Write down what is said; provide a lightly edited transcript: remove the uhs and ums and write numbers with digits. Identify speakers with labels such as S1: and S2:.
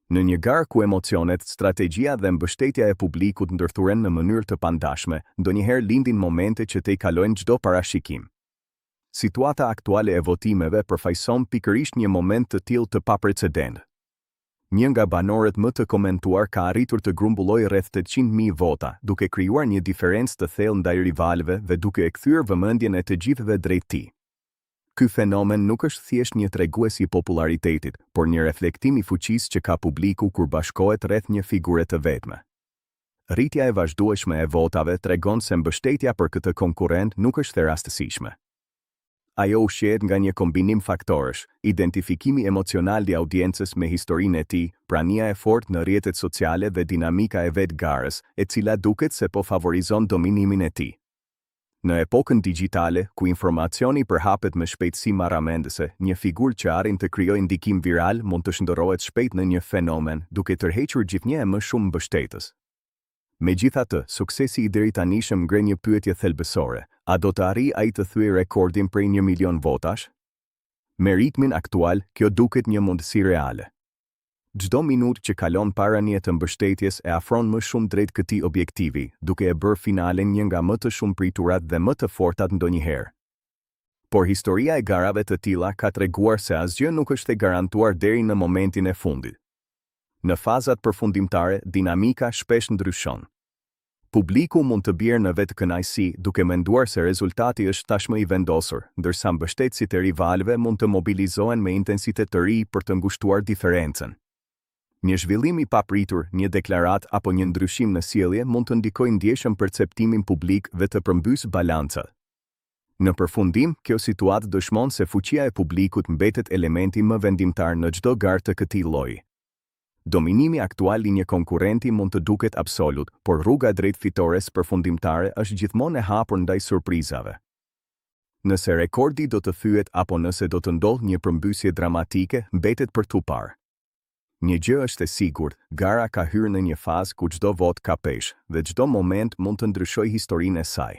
S1: Në një garë ku emocionet, strategjia dhe mbështetja e publikut ndërthuren në mënyrë të pandashme, ndonjëherë lindin momente që te i kalojnë çdo parashikim. Situata aktuale e votimeve përfaqëson pikërisht një moment të tillë të paprecedent. Një nga banorët më të komentuar ka arritur të grumbullojë rreth 800.000 vota, duke krijuar një diferencë të thellë ndaj rivalëve dhe duke e kthyer vëmendjen e të gjithëve drejt tij. Ky fenomen nuk është thjesht një tregues i popularitetit, por një reflektim i fuqisë që ka publiku kur bashkohet rreth një figure të vetme. Rritja e vazhdueshme e votave tregon se mbështetja për këtë konkurrent nuk është e rastësishme. Ajo ushqehet nga një kombinim faktorësh, identifikimi emocional i audiencës me historinë e tij, prania e fortë në rrjetet sociale dhe dinamika e vetë garës, e cila duket se po favorizon dominimin e tij. Në epokën digjitale, ku informacioni përhapet me shpejtësi marramendëse, një figurë që arrin të krijojë ndikim viral mund të shndërrohet shpejt në një fenomen, duke tërhequr gjithnjë e më shumë mbështetës. Megjithatë, suksesi i deritanishëm ngre një pyetje thelbësore: a do të arrijë ai të thyejë rekordin prej 1 milion votash? Me ritmin aktual, kjo duket një mundësi reale. Çdo minutë që kalon para një të mbështetjes e afron më shumë drejt këtij objektivi, duke e bërë finalen një nga më të shumë priturat dhe më të fortat ndonjëherë. Por historia e garave të tilla ka treguar se asgjë nuk është e garantuar deri në momentin e fundit. Në fazat përfundimtare, dinamika shpesh ndryshon. Publiku mund të bjerë në vetë kënaqësi duke menduar se rezultati është tashmë i vendosur, ndërsa mbështetësit e rivalëve mund të mobilizohen me intensitet të ri për të ngushtuar diferencën. Një zhvillim i papritur, një deklaratë apo një ndryshim në sjellje mund të ndikojë ndjeshëm perceptimin publik dhe të përmbysë balancat. Në përfundim, kjo situatë dëshmon se fuqia e publikut mbetet elementi më vendimtar në çdo garë të këtij lloji. Dominimi aktual i një konkurrenti mund të duket absolut, por rruga drejt fitores përfundimtare është gjithmonë e hapur ndaj surprizave. Nëse rekordi do të thyet apo nëse do të ndodhë një përmbysje dramatike, mbetet për tu parë. Një gjë është e sigurt, gara ka hyrë në një fazë ku çdo votë ka peshë dhe çdo moment mund të ndryshojë historinë e saj.